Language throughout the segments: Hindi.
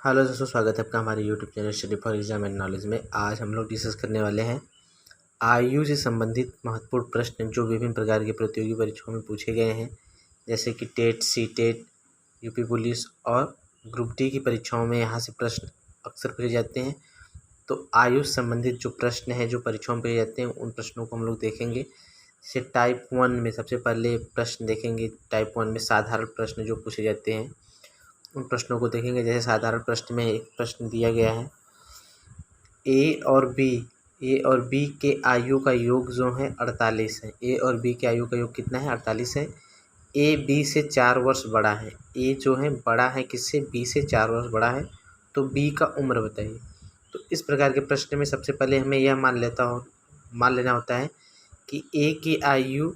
हेलो दोस्तों, स्वागत है आपका हमारे YouTube channel study for exam and knowledge में। आज हम लोग डिस्कस करने वाले हैं आयु से संबंधित महत्वपूर्ण प्रश्न जो विभिन्न प्रकार की प्रतियोगी परीक्षाओं में पूछे गए हैं, जैसे कि TET, C TET, UP police और ग्रुप डी की परीक्षाओं में यहाँ से प्रश्न अक्सर पूछे जाते हैं। तो आयु से संबंधित जो प्रश्न हैं जो परीक्षाओं में पूछे जाते हैं उन प्रश्नों को हम लोग देखेंगे। जैसे टाइप 1 में सबसे पहले प्रश्न देखेंगे। टाइप 1 में साधारण प्रश्न जो पूछे जाते हैं उन प्रश्नों को देखेंगे। जैसे साधारण प्रश्न में एक प्रश्न दिया गया है, ए और बी के आयु का योग जो है 48 है। ए और बी के आयु का योग कितना है? 48 है। ए बी से 4 वर्ष बड़ा है। ए जो है बड़ा है किससे? बी से 4 वर्ष बड़ा है। तो बी का उम्र बताइए। तो इस प्रकार के प्रश्न में सबसे पहले हमें यह मान लेना होता है कि ए की आयु,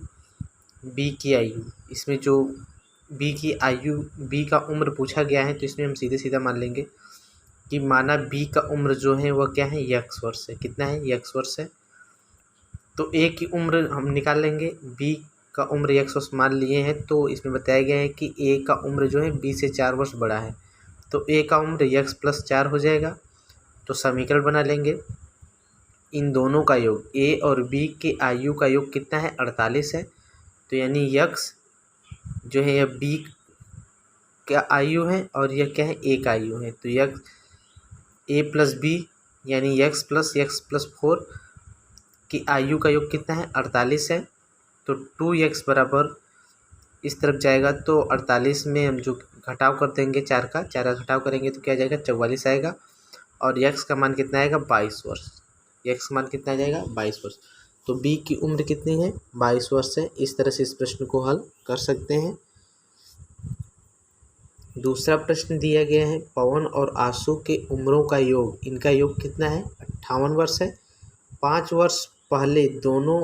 बी की आयु, इसमें जो बी का उम्र पूछा गया है तो इसमें हम सीधे सीधा मान लेंगे कि माना बी का उम्र जो है वह क्या है? यक्स वर्ष है। कितना है? यक्स वर्ष है। तो ए की उम्र हम निकाल लेंगे। बी का उम्र यक्स वर्ष मान लिए हैं तो इसमें बताया गया है कि ए का उम्र जो है बी से 4 वर्ष बड़ा है। तो ए का उम्र यक्स प्लस 4 हो जाएगा। तो समीकरण बना लेंगे। इन दोनों का योग, ए और बी के आयु का योग कितना है? 48 है। तो यानी यक्स जो है यह बी का आयु है और यह क्या है? ए का आयु है। तो यक्स ए प्लस बी यानी यक्स प्लस 4 की आयु का योग कितना है? 48 है। तो 2x बराबर इस तरफ जाएगा तो 48 में हम जो घटाव कर देंगे 4 का घटाव करेंगे तो क्या जाएगा? 44 आएगा। और यक्स का मान कितना आएगा? 22 वर्ष। यक्स का मान कितना आ जाएगा? 22 वर्ष। तो बी की उम्र कितनी है? 22 वर्ष है। इस तरह से इस प्रश्न को हल कर सकते हैं। दूसरा प्रश्न दिया गया है, पवन और आशु के उम्रों का योग, इनका योग कितना है? 58 वर्ष है। 5 वर्ष पहले दोनों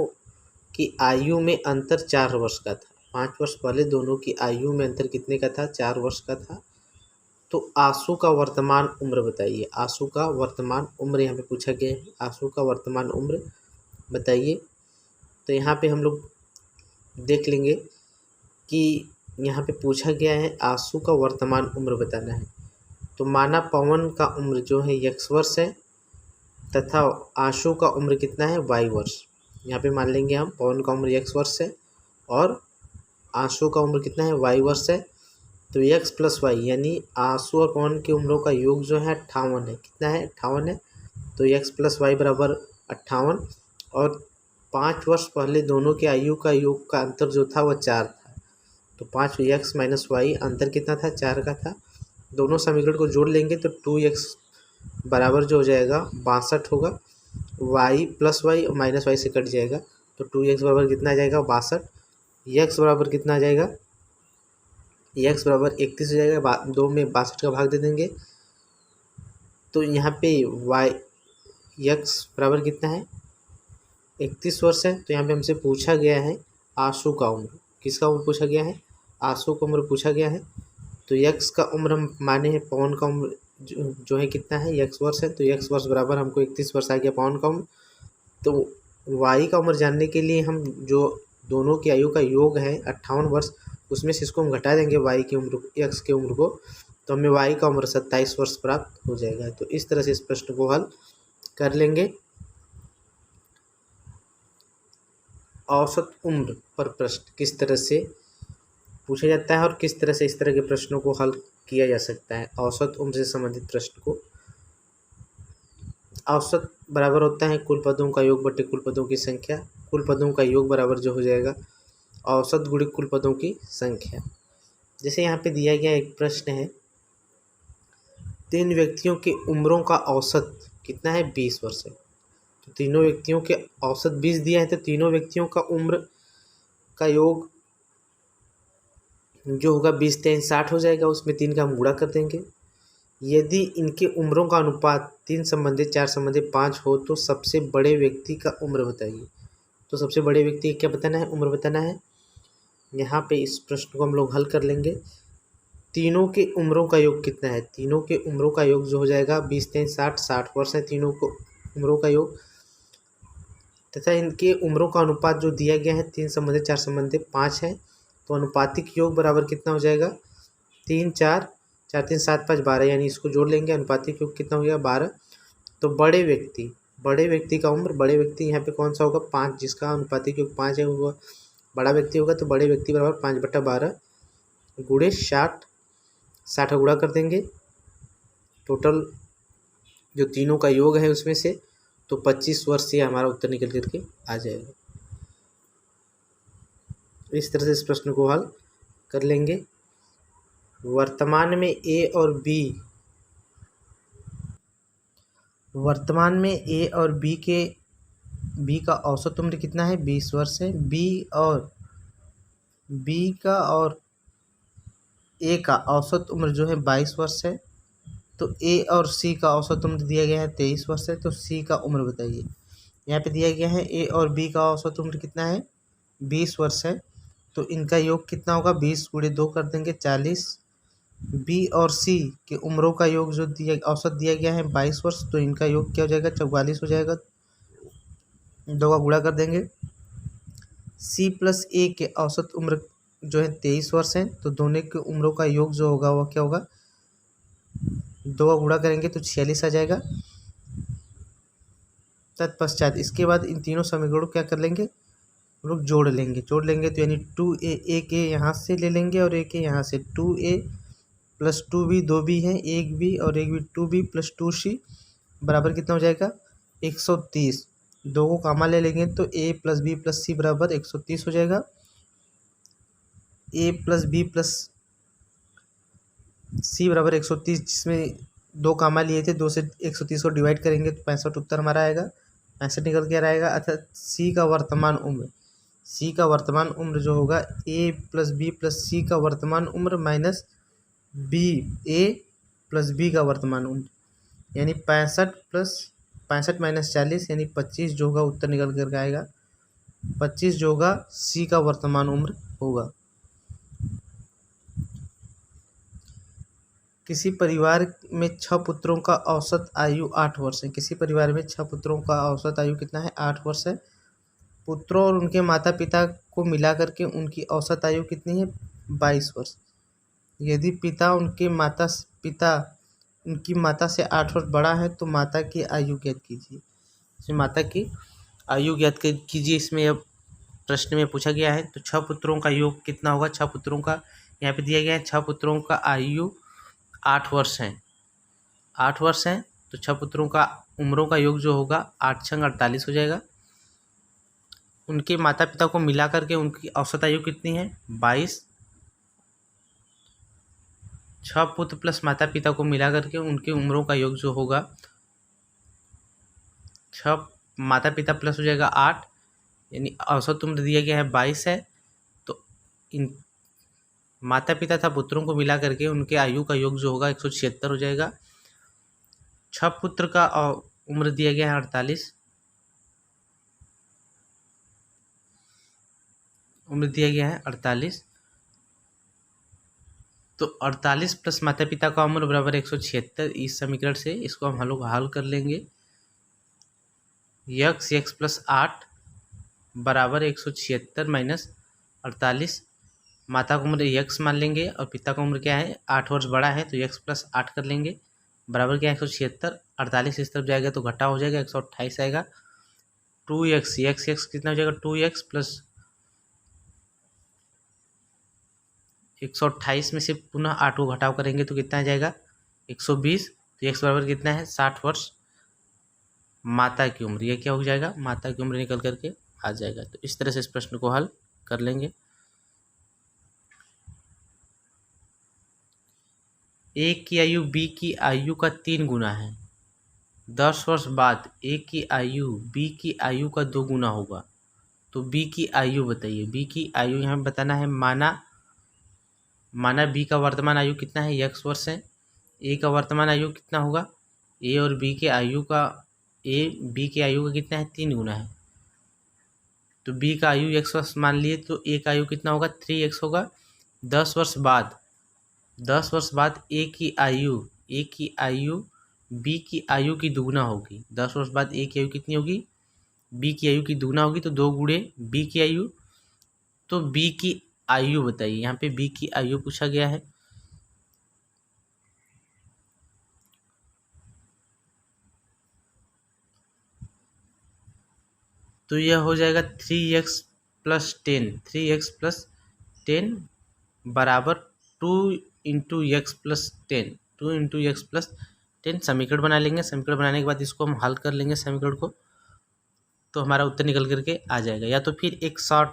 की आयु में अंतर 4 वर्ष का था। 5 वर्ष पहले दोनों की आयु में अंतर कितने का था? 4 वर्ष का था। तो आशु का वर्तमान उम्र बताइए। आशु का वर्तमान उम्र यहाँ पे पूछा गया है। आशु का वर्तमान उम्र बताइए। तो यहाँ पे हम लोग देख लेंगे कि यहाँ पे पूछा गया है आशु का वर्तमान उम्र बताना है। तो माना पवन का उम्र जो है x वर्ष है तथा आशु का उम्र कितना है? y वर्ष। यहाँ पे मान लेंगे हम पवन का उम्र x वर्ष है और आशु का उम्र कितना है? y वर्ष है। तो x प्लस वाई यानी आशु और पवन की उम्रों का योग जो है 58 है। कितना है? 58 है। तो x प्लस वाई बराबर 58। और 5 वर्ष पहले दोनों की आयु का योग का अंतर जो था वह 4 था। तो 5x माइनस वाई अंतर कितना था? 4 का था। दोनों समीकरण को जोड़ लेंगे तो 2x बराबर जो हो जाएगा 62 होगा। y plus Y minus Y से कट जाएगा तो 2x बराबर कितना आ जाएगा? 62। x बराबर कितना आ जाएगा? x बराबर 31 हो जाएगा। 2 में 62 का भाग दे देंगे तो यहाँ पे x बराबर कितना है? 31 वर्ष है। तो यहाँ पे हमसे पूछा गया है आशु का उम्र। किसका उम्र पूछा गया है? आशु का उम्र पूछा गया है। तो x का उम्र हम माने हैं, पवन का उम्र जो है कितना है? x वर्ष है। तो x वर्ष बराबर हमको 31 वर्ष आ गया पवन का उम्र। तो y का उम्र जानने के लिए हम जो दोनों की आयु का योग है 58 वर्ष, उसमें से इसको हम घटा देंगे y की उम्र, x के उम्र को, तो हमें y का उम्र 27 वर्ष प्राप्त हो जाएगा। तो इस तरह से इस प्रश्न को हल कर लेंगे। औसत उम्र पर प्रश्न किस तरह से पूछा जाता है और किस तरह से इस तरह के प्रश्नों को हल किया जा सकता है। औसत उम्र से संबंधित प्रश्न को, औसत बराबर होता है कुल पदों का योग बटे कुल पदों की संख्या। कुल पदों का योग बराबर जो हो जाएगा औसत गुणित कुल पदों की संख्या। जैसे यहाँ पे दिया गया एक प्रश्न है, 3 व्यक्तियों के उम्रों का औसत कितना है? 20 वर्ष है। तो तीनों व्यक्तियों के औसत 20 दिया है तो तीनों व्यक्तियों का उम्र का योग जो होगा 20 × 60 हो जाएगा। उसमें 3 का हम गुणा कर देंगे। यदि इनके उम्रों का अनुपात 3 संबंधित 4 संबंधित 5 हो तो सबसे बड़े व्यक्ति का उम्र बताइए। तो सबसे बड़े व्यक्ति क्या बताना है? उम्र बताना है। यहाँ पे इस प्रश्न को हम लोग हल कर लेंगे। तीनों के उम्रों का योग कितना है? तीनों के उम्रों का योग जो हो जाएगा 20 × 60, 60 वर्ष है तीनों को उम्रों का योग, तथा इनके उम्रों का अनुपात जो दिया गया है 3 संबंधित 4 संबंधित 5 है। तो अनुपातिक योग बराबर कितना हो जाएगा? 3, 4, 4 3 7 5 12, यानी इसको जोड़ लेंगे, अनुपातिक योग कितना हो गया 12। तो बड़े व्यक्ति का उम्र, बड़े व्यक्ति यहाँ पे कौन सा होगा 5, जिसका अनुपातिक योग 5 है वो बड़ा व्यक्ति होगा। तो बड़े व्यक्ति बराबर 5/12 गुणे 60 का गुणा कर देंगे, टोटल जो तीनों का योग है उसमें से, तो 25 वर्ष से हमारा उत्तर निकल करके आ जाएगा। इस तरह से इस प्रश्न को हल कर लेंगे। वर्तमान में ए और बी का औसत उम्र कितना है 20 वर्ष है। बी का और ए का औसत उम्र जो है 22 वर्ष है। तो ए और सी का औसत उम्र दिया गया है 23 वर्ष है। तो सी का उम्र बताइए। यहाँ पे दिया गया है ए और बी का औसत उम्र कितना है 20 वर्ष है। तो इनका योग कितना होगा 20 गुणे 2 कर देंगे 40। बी और सी के उम्रों का योग जो औसत दिया गया है 22 वर्ष, तो इनका योग क्या हो जाएगा 44 हो जाएगा, 2 का गुणा कर देंगे। सी प्लस ए के औसत उम्र जो है 23 वर्ष है। तो दोनों के उम्रों का योग जो होगा वो क्या होगा 2 का गुणा करेंगे तो 46 आ जाएगा। तत्पश्चात इसके बाद इन तीनों समीकरणों क्या कर लेंगे हम लोग जोड़ लेंगे तो यानी 2a, ए के यहाँ से ले लेंगे और ए के यहाँ से 2a प्लस 2b, 2b है, एक b और एक b, 2b प्लस 2c बराबर कितना हो जाएगा 130। 2 को कामा ले लेंगे तो a प्लस बी प्लस सी बराबर 130 हो जाएगा। a प्लस बी प्लस सी बराबर 130, जिसमें 2 कामा लिए थे, 2 से 130 को डिवाइड करेंगे तो 65 उत्तर हमारा आएगा, 65 निकल के आएगा। अर्थात सी का वर्तमान उम्र जो होगा ए प्लस बी प्लस सी का वर्तमान उम्र माइनस बी ए प्लस बी का वर्तमान उम्र, यानी 65 माइनस 40 यानी 25 जो होगा उत्तर निकल कर आएगा। 25 जो होगा सी का वर्तमान उम्र होगा। किसी परिवार में 6 पुत्रों का औसत आयु 8 वर्ष है। किसी परिवार में 6 पुत्रों का औसत आयु कितना है 8 वर्ष है। पुत्रों और उनके माता पिता को मिला करके उनकी औसत आयु कितनी है 22 वर्ष। यदि पिता उनकी माता से 8 वर्ष बड़ा है तो माता की आयु ज्ञात कीजिए। माता की आयु ज्ञात कीजिए, इसमें अब प्रश्न में पूछा गया है। तो 6 पुत्रों का योग कितना होगा, 6 पुत्रों का यहाँ पे दिया गया है, 6 पुत्रों का आयु 8 वर्ष है। 8 वर्ष है तो 6 पुत्रों का उम्रों का योग जो होगा 8 छंग 48 हो जाएगा। उनके माता पिता को मिला करके उनकी औसत आयु कितनी है 22। 6 पुत्र प्लस माता पिता को मिला करके उनके उम्रों का योग जो होगा 6 माता पिता प्लस हो जाएगा 8, यानी औसत उम्र दिया गया है 22 है। तो इन माता पिता तथा पुत्रों को मिला करके उनके आयु का योग जो होगा 176 हो जाएगा। 6 पुत्र का उम्र दिया गया है 48, उम्र दिया गया है 48। तो 48 प्लस माता पिता का उम्र बराबर 176। इस समीकरण से इसको हम लोग हल कर लेंगे। x प्लस 8 बराबर 176 माइनस 48। माता का उम्र x मान लेंगे और पिता का उम्र क्या है 8 वर्ष बड़ा है, तो x प्लस 8 कर लेंगे बराबर क्या है 176। 48 इस तरफ जाएगा तो घटा हो जाएगा 128 आएगा। 2x x कितना हो जाएगा 2x प्लस 128 में से पुनः 8 को घटाव करेंगे तो कितना आ जाएगा 120। तो x बराबर कितना है 60 वर्ष। माता की उम्र ये क्या हो जाएगा माता की उम्र निकल करके आ जाएगा। तो इस तरह से इस प्रश्न को हल कर लेंगे। ए की आयु बी की आयु का 3 गुना है। 10 वर्ष बाद ए की आयु बी की आयु का 2 गुना होगा। तो बी की आयु बताइए। बी की आयु यहाँ बताना है। माना बी का वर्तमान आयु कितना है x वर्ष है। ए का वर्तमान आयु कितना होगा ए और बी के आयु का बी की आयु का कितना है 3 गुना है। तो बी का आयु x वर्ष मान लिए तो ए का आयु कितना होगा 3x होगा। 10 वर्ष बाद ए की आयु बी की आयु की दुगुना होगी। 10 वर्ष बाद ए की आयु कितनी होगी बी की आयु की दुगुना होगी। तो 2 गुणे बी की आयु। तो बी की आयु बताइए। यहाँ पे बी की आयु पूछा गया है। तो यह हो जाएगा 3x प्लस 10, 3x प्लस 10 बराबर 2 into x plus 10, 2 into x plus 10 समीकरण बना लेंगे। समीकरण बनाने के बाद इसको हम हल कर लेंगे समीकरण को, तो हमारा उत्तर निकल करके आ जाएगा। या तो फिर एक शॉर्ट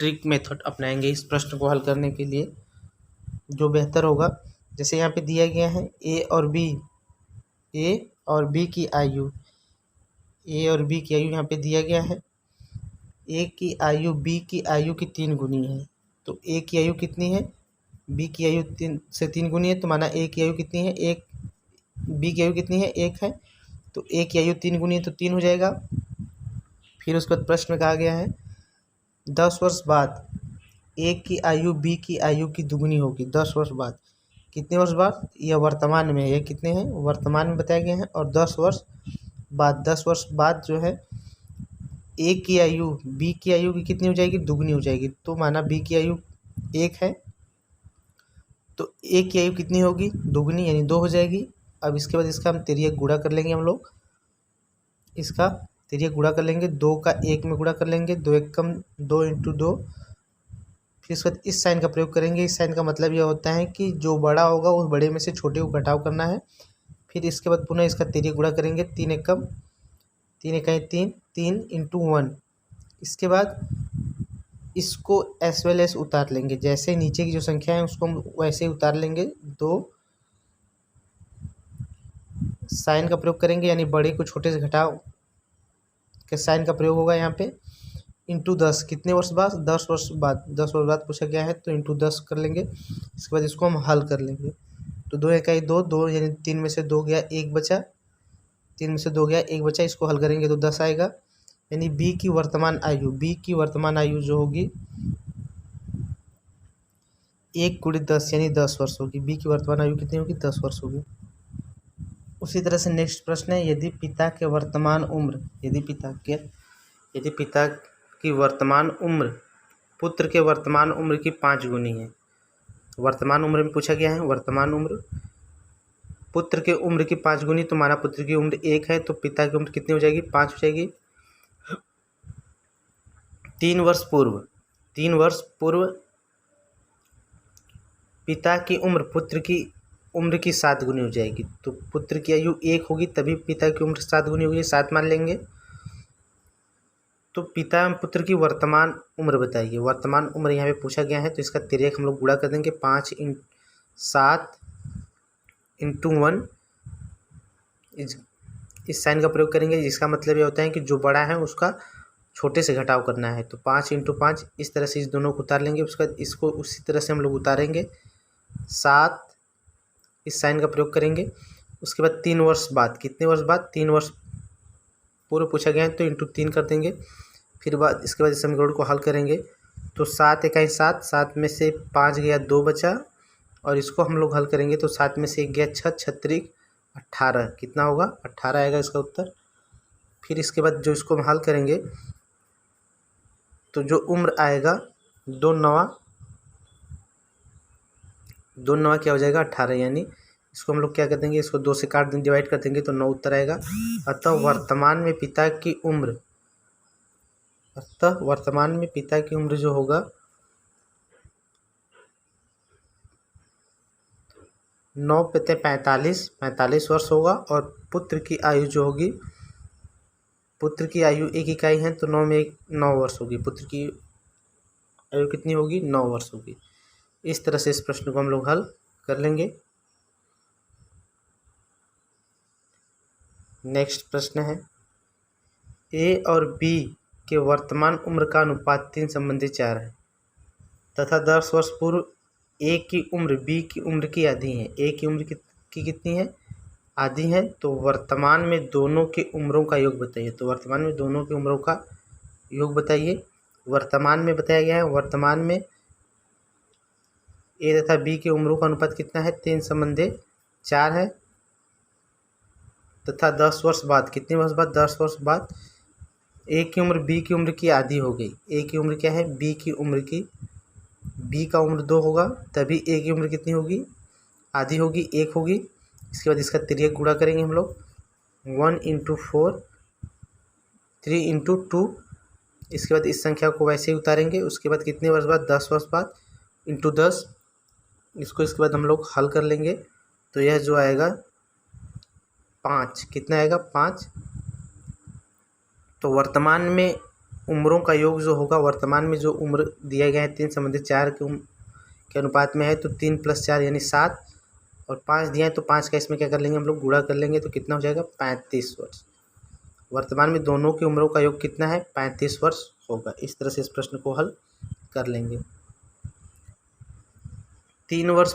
ट्रिक मेथड अपनाएंगे इस प्रश्न को हल करने के लिए, जो बेहतर होगा। जैसे यहाँ पे दिया गया है ए और बी की आयु, ए और बी की आयु यहाँ पे दिया गया है। ए की आयु बी की आयु की 3 गुनी है, तो ए की आयु कितनी है, बी की आयु 3 गुनी है, तो माना ए की आयु कितनी है, 1, बी की आयु कितनी है, 1 है, तो ए की आयु 3 गुनी है तो 3 हो जाएगा। फिर उसके बाद प्रश्न में कहा गया है 10 वर्ष बाद ए की आयु बी की आयु की दुगुनी होगी। 10 वर्ष बाद, कितने वर्ष बाद, यह वर्तमान में है, यह कितने हैं, वर्तमान में बताया गया है। और 10 वर्ष बाद, 10 वर्ष बाद जो है ए की आयु बी की आयु की कितनी हो जाएगी, दुगनी हो जाएगी। तो माना बी की आयु 1 है, तो ए की आयु कितनी होगी, दुगनी, यानी 2 हो जाएगी। अब इसके बाद इसका हम तिर्यक गुणा कर लेंगे हम लोग, इसका तिर्यक गुणा कर लेंगे, 2 का 1 में गुणा कर लेंगे, 2 1 कम 2 इंटू 2। फिर इसके बाद इस साइन का प्रयोग करेंगे। इस साइन का मतलब यह होता है कि जो बड़ा होगा उस बड़े में से छोटे को घटाव करना है। फिर इसके बाद पुनः इसका तिर्यक गुणा करेंगे, 3 1 कम 3 1 3, 3 इंटू 1। इसके बाद इसको एस वेल एस उतार लेंगे, जैसे नीचे की जो संख्या है उसको हम वैसे ही उतार लेंगे। 2 साइन का प्रयोग करेंगे, यानी बड़े को छोटे से घटाव के साइन का प्रयोग होगा यहाँ पे। इंटू 10, कितने वर्ष बाद, 10 वर्ष बाद, 10 वर्ष बाद पूछा गया है, तो इंटू 10 कर लेंगे। इसके बाद इसको हम हल कर लेंगे। तो 2 1 2, 2 यानी 3 में से 2 गया, 1 बचा, 3 में से 2 गया, 1 बचा, इसको हल करेंगे तो 10 आएगा। यानी बी की वर्तमान आयु जो होगी 1 × 10 यानी 10 वर्ष होगी। बी की वर्तमान आयु कितनी होगी, 10 वर्ष होगी। उसी तरह से नेक्स्ट प्रश्न है, यदि पिता की वर्तमान उम्र पुत्र के वर्तमान उम्र की 5 गुनी है। वर्तमान उम्र में पूछा गया है, वर्तमान उम्र पुत्र के उम्र की 5 गुनी, तो माना पुत्र की उम्र 1 है, तो पिता की उम्र कितनी हो जाएगी, 5 हो जाएगी। 3 वर्ष पूर्व पिता की उम्र पुत्र की उम्र की 7 गुनी हो जाएगी। तो पुत्र की आयु 1 होगी, तभी पिता की उम्र 7 गुनी होगी, 7 मान लेंगे। तो पिता एवं पुत्र की वर्तमान उम्र बताइए। वर्तमान उम्र यहाँ पे पूछा गया है, तो इसका तिर्यक हम लोग गुणा कर देंगे, 5 7 इंटू 1। इस साइन का प्रयोग करेंगे, जिसका मतलब ये होता है कि जो बड़ा है उसका छोटे से घटाव करना है। तो 5 इंटू 5, इस तरह से इस दोनों को उतार लेंगे। उसका इसको उसी तरह से हम लोग उतारेंगे, 7, इस साइन का प्रयोग करेंगे। उसके बाद 3 वर्ष बाद, कितने वर्ष बाद, 3 वर्ष पूर्व पूछा गया है, तो इंटू 3 कर देंगे। फिर बाद इसके बाद इस समीकरण को हल करेंगे, तो 7 1 7, 7 में से 5 गया, 2 बचा, और इसको हम लोग हल करेंगे तो 7 में से 1 गया, 6 6 18, कितना होगा, 18 आएगा इसका उत्तर। फिर इसके बाद जो इसको हम हल करेंगे, तो जो उम्र आएगा 2 9 क्या हो जाएगा, 18, यानी इसको हम लोग क्या कर देंगे, इसको 2 से काट देंगे, डिवाइड कर देंगे, तो 9 उत्तर आएगा। अतः वर्तमान में पिता की उम्र जो होगा 9 पे 45 वर्ष होगा। और पुत्र की आयु जो होगी, पुत्र की आयु 1 इकाई है, तो 9 में 9 वर्ष होगी। पुत्र की आयु कितनी होगी, 9 वर्ष होगी। इस तरह से इस प्रश्न को हम लोग हल कर लेंगे। नेक्स्ट प्रश्न है, ए और बी के वर्तमान उम्र का अनुपात 3 संबंधी 4 है तथा 10 वर्ष पूर्व ए की उम्र बी की उम्र की आधी है। ए की उम्र की कितनी है, आधी है। तो वर्तमान में दोनों की उम्रों का योग बताइए। तो वर्तमान में दोनों की उम्रों का योग बताइए। वर्तमान में बताया गया है, वर्तमान में ए तथा बी की उम्रों का अनुपात कितना है, 3 संबंधी 4 है। तथा 10 वर्ष बाद, कितने वर्ष बाद, 10 वर्ष बाद ए की उम्र बी की उम्र की आधी हो गई। ए की उम्र क्या है, बी की उम्र की, बी का उम्र 2 होगा, तभी ए की उम्र कितनी होगी, आधी होगी, 1 होगी। इसके बाद इसका तिर्यक गुणा करेंगे हम लोग, 1 × 4, 3 × 2, इसके बाद इस संख्या को वैसे ही उतारेंगे। उसके बाद कितने वर्ष बाद, 10 वर्ष बाद इंटू 10। इसको इसके बाद हम लोग हल कर लेंगे तो यह जो आएगा 5, कितना आएगा 5। तो वर्तमान में उम्रों का योग जो होगा, वर्तमान में जो उम्र दिया गया है 3 संबंधित 4 के अनुपात में है, तो 3 + 4 यानी 7 और 5 दिया है, तो 5 का इसमें क्या कर लेंगे हम लोग, गुणा कर लेंगे, तो कितना हो जाएगा 35 वर्ष। वर्तमान में दोनों की उम्रों का योग कितना है, 35 वर्ष होगा। इस तरह से इस प्रश्न को हल कर लेंगे। 3 वर्ष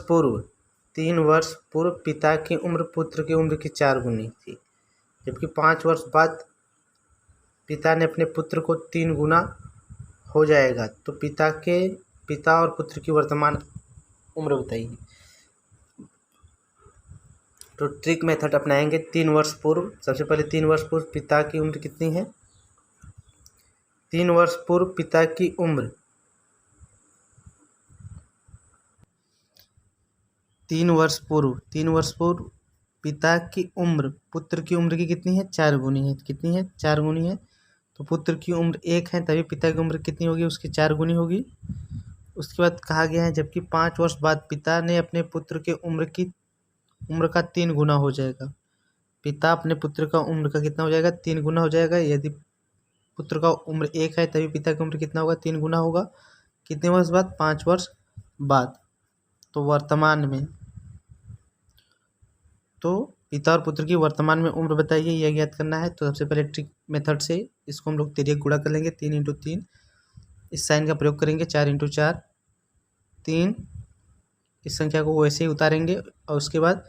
पूर्व पिता की उम्र पुत्र की उम्र की 4 गुनी थी, जबकि 5 वर्ष बाद पिता ने अपने पुत्र को 3 गुना हो जाएगा। तो पिता और पुत्र की वर्तमान उम्र बताइए। तो ट्रिक मेथड अपनाएंगे। 3 वर्ष पूर्व, सबसे पहले 3 वर्ष पूर्व पिता की उम्र कितनी है, 3 वर्ष पूर्व पिता की उम्र, 3 वर्ष पूर्व पिता की उम्र पुत्र की उम्र की कितनी है, 4 गुनी है। कितनी है, 4 गुनी है। तो पुत्र की उम्र 1 है, तभी पिता की उम्र कितनी होगी, उसकी 4 गुनी होगी। उसके बाद कहा गया है जबकि 5 वर्ष बाद पिता ने अपने पुत्र के उम्र का 3 गुना हो जाएगा। पिता अपने पुत्र का उम्र का कितना हो जाएगा, 3 गुना हो जाएगा। यदि पुत्र का उम्र 1 है, तभी पिता की उम्र कितना होगा, 3 गुना होगा। कितने वर्ष बाद, 5 वर्ष बाद। तो वर्तमान में, तो पिता और पुत्र की वर्तमान में उम्र बताइए, यह ज्ञात करना है। तो सबसे पहले ट्रिक मेथड से इसको हम लोग तिर्यक गुणा कर लेंगे। 3 × 3, इस साइन का प्रयोग करेंगे। 4 × 4 3, इस संख्या को वैसे ही उतारेंगे। और उसके बाद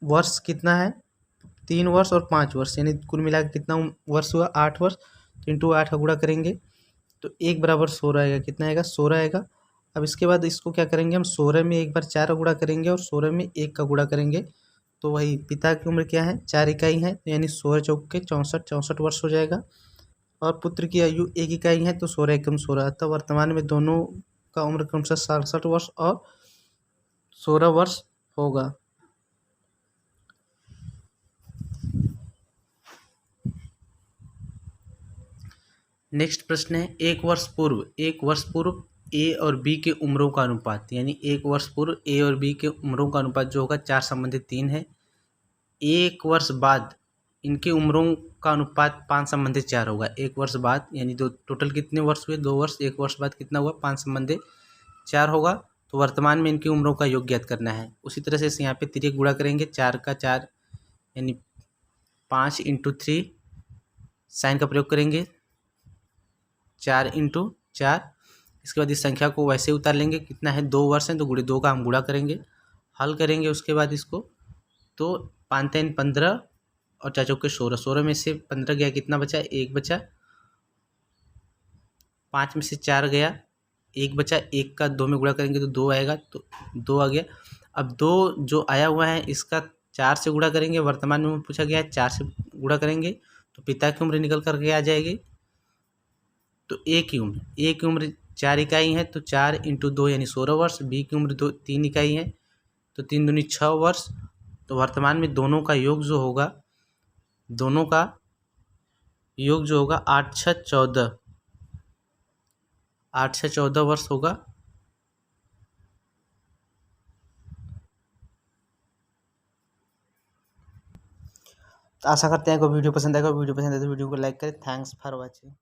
वर्ष कितना है, 3 वर्ष और 5 वर्ष, यानी कुल मिलाकर कितना वर्ष हुआ, 8 वर्ष। तो इंटू 8 का गुणा करेंगे तो 1 = 16 आएगा। कितना आएगा, 16 आएगा। अब इसके बाद इसको क्या करेंगे हम, 16 में एक बार 4 का गुणा करेंगे और 16 में 1 का गुणा करेंगे। तो वही पिता की उम्र क्या है, 4 इकाई है, यानी 16 चौके 64 वर्ष हो जाएगा। और पुत्र की आयु 1 इकाई है, तो 16 × 16। तो वर्तमान में दोनों का उम्र क्रमशः 67 वर्ष और 16 वर्ष होगा। नेक्स्ट प्रश्न है, 1 वर्ष पूर्व ए और बी के उम्रों का अनुपात, यानी 1 वर्ष पूर्व ए और बी के उम्रों का अनुपात जो होगा 4 संबंधित 3 है। 1 वर्ष बाद इनकी उम्रों का अनुपात 5 संबंधित 4 होगा। 1 वर्ष बाद यानी दो टोटल कितने वर्ष हुए, 2 वर्ष। 1 वर्ष बाद कितना हुआ, 5 संबंधित 4 होगा। तो वर्तमान में इनकी उम्रों का योग ज्ञात करना है। उसी तरह से यहाँ पे तिर्यक गुणा करेंगे। 4 का 4 यानी 5 × 3, साइन का प्रयोग करेंगे। 4 × 4, इसके बाद इस संख्या को वैसे उतार लेंगे। कितना है, 2 वर्ष है, तो 2 का हम गुणा करेंगे, हल करेंगे। उसके बाद इसको तो 5 × 3 = 15 और 4 चौके 16। 16 में से 15 गया, कितना बचा, 1 बचा। 5 में से 4 गया, 1 बचा। 1 का 2 में गुणा करेंगे तो 2 आएगा, तो 2 आ गया। अब 2 जो आया हुआ है इसका 4 से गुणा करेंगे। वर्तमान में पूछा गया है, 4 से गुणा करेंगे तो पिता की उम्र निकल करके आ जाएगी। तो ए की उम्र 4 इकाई है, तो 4 × 2 यानी 16 वर्ष। बी की उम्र 3 इकाई है, तो 3 दूनी 6 वर्ष। तो वर्तमान में दोनों का योग जो होगा 8 × 6 = 14, 8 से 14 वर्ष होगा। आशा करते हैं आपको वीडियो पसंद आएगा। वीडियो पसंद आए तो वीडियो को लाइक करें। Thanks for watching.